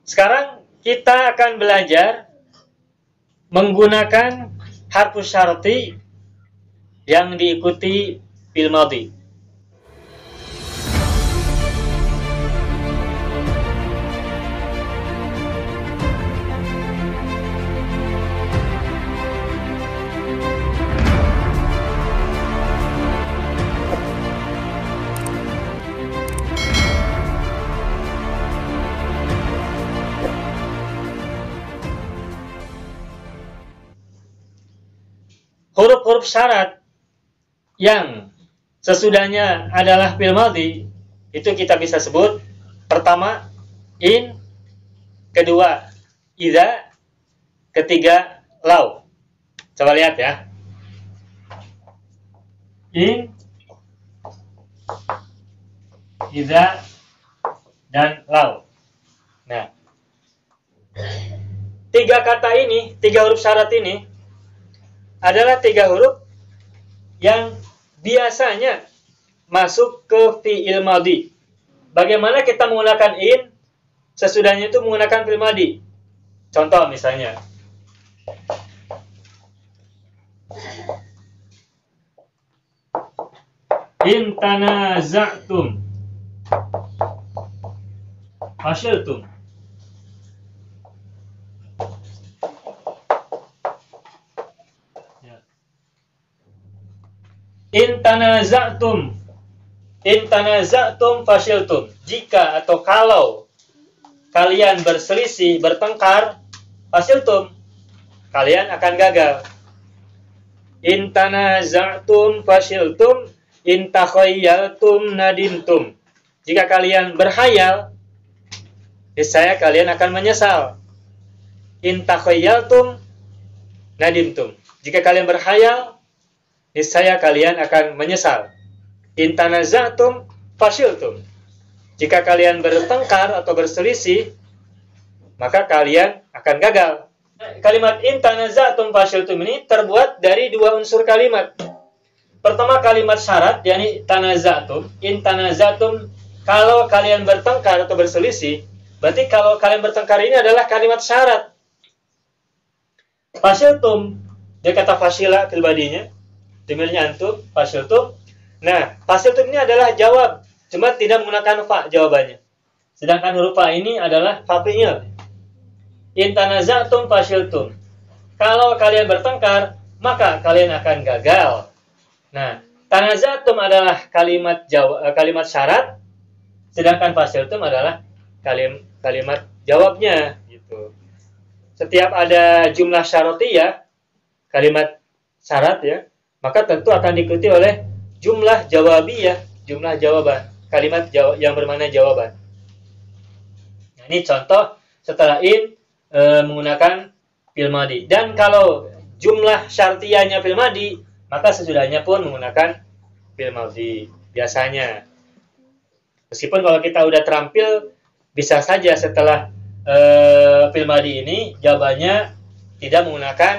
Sekarang kita akan belajar menggunakan harfus syarti yang diikuti fil madhi. Huruf-huruf syarat yang sesudahnya adalah fil madhi itu kita bisa sebut pertama in, kedua idza, ketiga lau. Coba lihat ya. In, idza, dan lau. Nah, tiga kata ini, tiga huruf syarat ini adalah tiga huruf yang biasanya masuk ke fi'il madhi. Bagaimana kita menggunakan in, sesudahnya itu menggunakan fi'il madhi. Contoh misalnya. In tanaza'tum fashiltum. In tanaza'tum fashiltum. Jika atau kalau kalian berselisih, bertengkar, fashiltum, kalian akan gagal. In tanaza'tum fashiltum, in takhayyaltum nadimtum. Jika kalian berhayal, niscaya kalian akan menyesal. In takhayyaltum nadimtum. Jika kalian berhayal, niscaya kalian akan menyesal. In tanaza'tum fashiltum. Jika kalian bertengkar atau berselisih, maka kalian akan gagal. Kalimat in tanaza'tum fashiltum ini terbuat dari dua unsur kalimat. Pertama kalimat syarat, yakni tanaza'tum. In tanaza'tum, kalau kalian bertengkar atau berselisih, berarti kalau kalian bertengkar ini adalah kalimat syarat. Fashiltum, dia kata fashila fil badinya. Demilnya antum, fashiltum. Nah, fashiltum ini adalah jawab, cuma tidak menggunakan fa jawabannya. Sedangkan huruf fa ini adalah fa fi'il. In tanaza'tum fashiltum. Kalau kalian bertengkar, maka kalian akan gagal. Nah, tanaza'tum adalah kalimat syarat, sedangkan fashiltum adalah kalimat jawabnya gitu. Setiap ada jumlah syarotiyah, kalimat syarat ya, maka tentu akan diikuti oleh jumlah jawabiyah, jumlah jawaban, kalimat yang bermakna jawaban. Nah, ini contoh setelah in menggunakan fil madhi. Dan kalau jumlah syartiyahnya fil madhi, maka sesudahnya pun menggunakan fil madhi biasanya. Meskipun kalau kita udah terampil, bisa saja setelah fil madhi ini jawabannya tidak menggunakan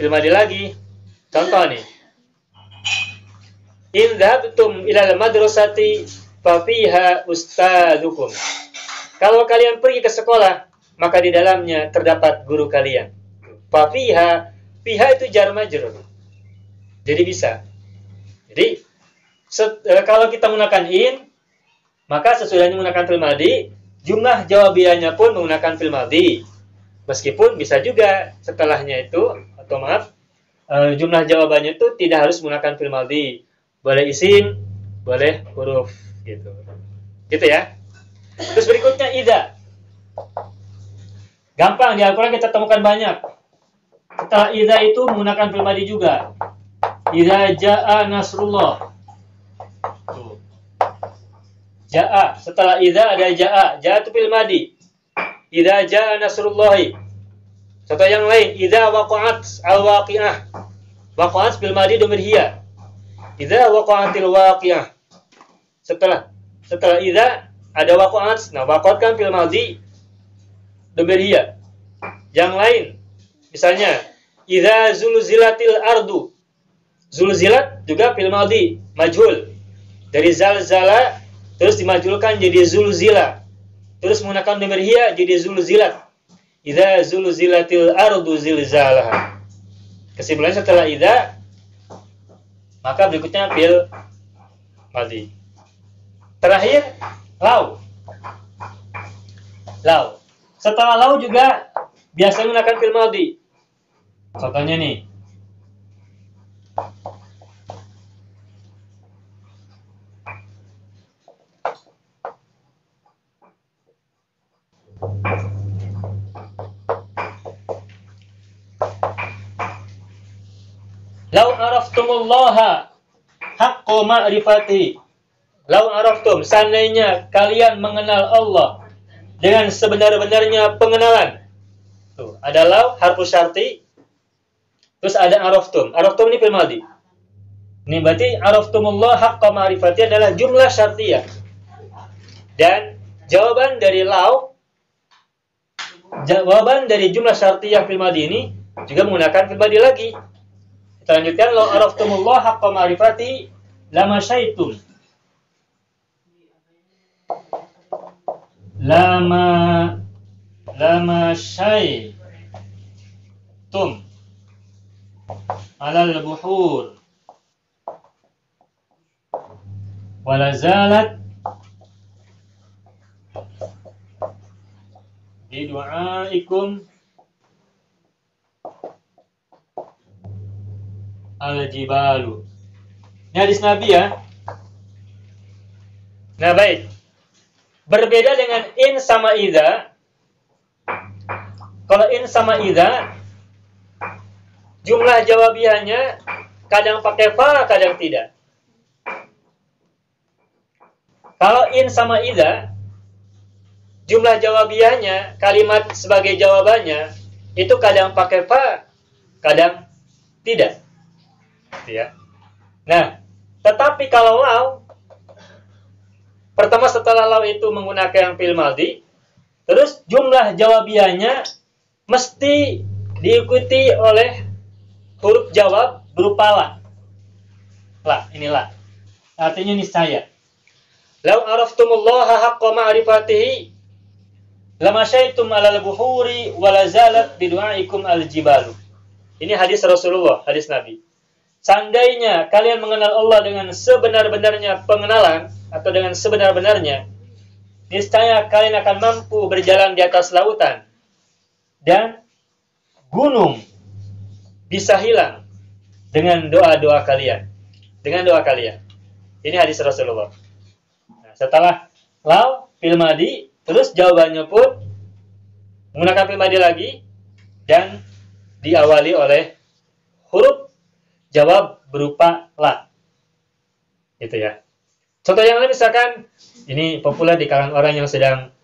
fil madhi lagi. Contoh nih. In dhahabtum ilal madrasati fa fiha ustadzukum. Kalau kalian pergi ke sekolah, maka di dalamnya terdapat guru kalian. Fa fiha itu jar majrur. Jadi bisa. Jadi kalau kita menggunakan in, maka sesudahnya menggunakan fil madhi, jumlah jawabiannya pun menggunakan fil madhi. Meskipun bisa juga setelahnya itu, atau maaf, jumlah jawabannya itu tidak harus menggunakan fil madhi. Boleh isim, boleh huruf gitu. Gitu ya. Terus berikutnya idza. Gampang, di Al-Qur'an kita temukan banyak. Setelah idza itu menggunakan fil madhi juga. Idza jaa nasrullah. Tuh. Jaa, setelah idza ada jaa. Jaa itu fil madhi. Idza jaa nasrullahi. Contoh yang lain, idza waqa'at al-waqi'ah. Waqa'at fil madhi dhamir hiya. Idza waqa'atil waqi'ah. Setelah idza ada waqa'at. Nah, waqa'at kan fil madhi dhamir hiya. Yang lain, misalnya idza zulzilatil ardu. Zulzilat juga fil madhi, majhul. Dari zalzala terus dimajhulkan jadi zulzila. terus menggunakan domir hiya jadi zulzilat. Idza zulzilatil ardu zilzalaha. Kesimpulannya setelah idza maka berikutnya fil madhi. Terakhir lau. Lau. Setelah lau juga biasa menggunakan fil madhi. Contohnya nih. Lau araftumullaha haqqo ma'rifati. Lau araftum, seandainya kalian mengenal Allah dengan sebenar-benarnya pengenalan. Tuh, ada lau harfu syarti, terus ada araftum. Araftum ini fil madhi. Ini berarti araftumullah haqqa ma'rifati adalah jumlah syartiyah. Dan jawaban dari lau, jawaban dari jumlah syartiyah fil madhi ini juga menggunakan fil madhi lagi. Kita lanjutkan, lau araftumullah haqqa ma'rifati lama syaitum. Lama syaitum alal buhur walazalat bidu'aikum al-jibalu. Ini hadis Nabi ya. Nah baik. Berbeda dengan in sama idza. Kalau in sama idza, jumlah jawabiannya kadang pakai fa, kadang tidak. Kalau in sama idza, jumlah jawabiannya, kalimat sebagai jawabannya, itu kadang pakai fa, kadang tidak. Ya. Nah, tetapi kalau lau, pertama setelah lau itu menggunakan fil madhi, terus jumlah jawabiannya mesti diikuti oleh huruf jawab berupa la. La, ini la. Artinya niscaya. Lau araftumullaha haqqa ma'rifatihi lama syaitum alal buhuri walazalat bidu'aikum al-jibalu. Ini hadis Rasulullah, hadis Nabi. Seandainya kalian mengenal Allah dengan sebenar-benarnya pengenalan atau dengan sebenar-benarnya, niscaya kalian akan mampu berjalan di atas lautan dan gunung bisa hilang dengan doa-doa kalian. Dengan doa kalian. Ini hadis Rasulullah. Nah, setelah lau fil madhi, terus jawabannya pun menggunakan fil madhi lagi dan diawali oleh huruf jawab berupa la. Gitu ya. Contoh yang lain misalkan ini populer di kalangan orang yang sedang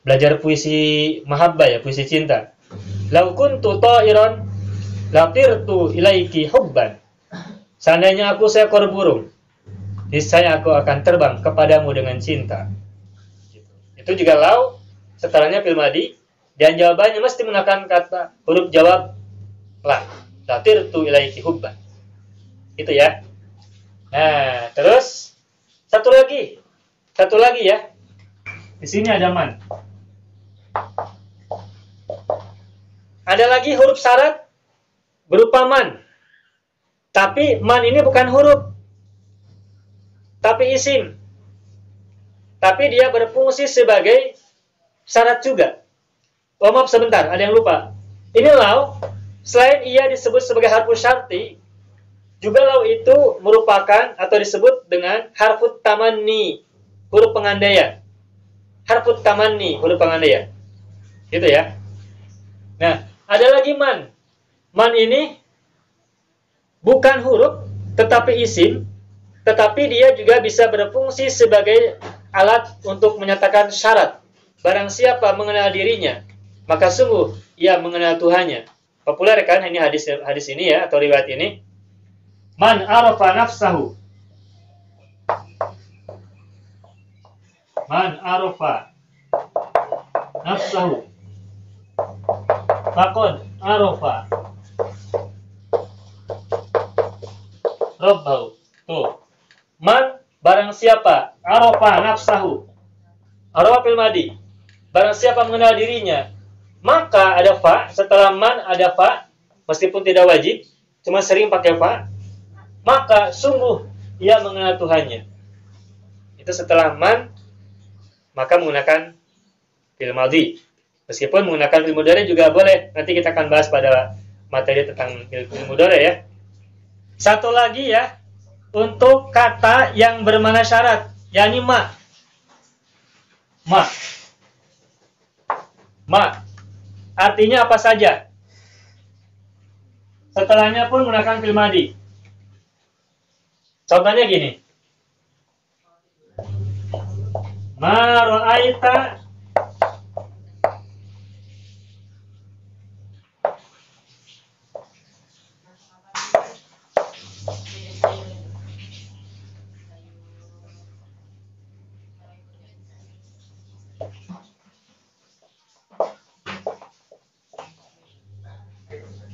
belajar puisi mahabbah ya, puisi cinta. Lau kuntu ta'iran latirtu ilaiki hubban. Seandainya aku seekor burung, niscaya aku akan terbang kepadamu dengan cinta. Gitu. Itu juga lau setelahnya fil madhi dan jawabannya mesti menggunakan kata huruf jawab la. Latirtu ilaiki hubban. Gitu ya. Nah, terus satu lagi ya. Di sini ada man. Ada lagi huruf syarat berupa man. Tapi man ini bukan huruf, tapi isim. Tapi dia berfungsi sebagai syarat juga. Oh maaf sebentar, ada yang lupa. Ini lau, selain ia disebut sebagai harfu syarti, juga lau itu merupakan atau disebut dengan harfut tamanni, huruf pengandaian. Harfut tamanni, huruf pengandaian. Gitu ya. Nah, ada lagi man. Man ini bukan huruf, tetapi isim, tetapi dia juga bisa berfungsi sebagai alat untuk menyatakan syarat. Barang siapa mengenal dirinya, maka sungguh ia mengenal Tuhannya. Populer kan ini hadis ini ya, atau riwayat ini. Man arafa nafsahu. Man arafa nafsahu. Faqad arafa Rabbahu. Tuh. Man barang siapa arafa nafsahu. Arafa fil madi. Barang siapa mengenal dirinya, maka ada fa, setelah man ada fa, meskipun tidak wajib, cuma sering pakai fa, maka sungguh ia mengenal Tuhannya. Itu setelah man, maka menggunakan fil madi. Meskipun menggunakan fil mudhari juga boleh. Nanti kita akan bahas pada materi tentang fil mudhari ya. Satu lagi ya, untuk kata yang bermakna syarat, yakni ma. Ma. Artinya apa saja. Setelahnya pun menggunakan fil madi. Contohnya gini. Ma ra'aita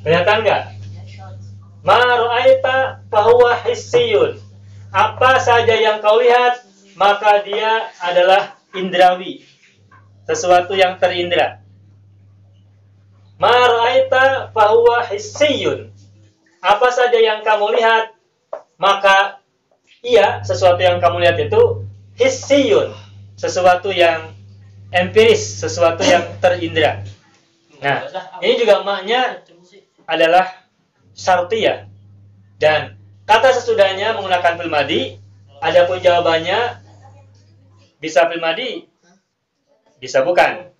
kelihatan nggak? Ma ra'aita fahuwa hissiyun. Apa saja yang kau lihat, maka dia adalah indrawi. Sesuatu yang terindra. Ma ra'aita fahuwa hissiyun. Apa saja yang kamu lihat, maka ia, sesuatu yang kamu lihat itu hissiyun. Sesuatu yang empiris, sesuatu yang terindra. Nah, ini juga maknya adalah syartiyah. Dan kata sesudahnya menggunakan fil madi, adapun jawabannya bisa fil madi, bisa bukan.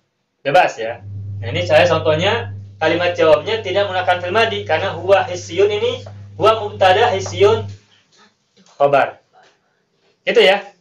Bebas ya. Nah, ini saya contohnya kalimat jawabnya tidak menggunakan fil madi karena huwa hissiyun ini huwa mubtada hissiyun khabar. Itu ya.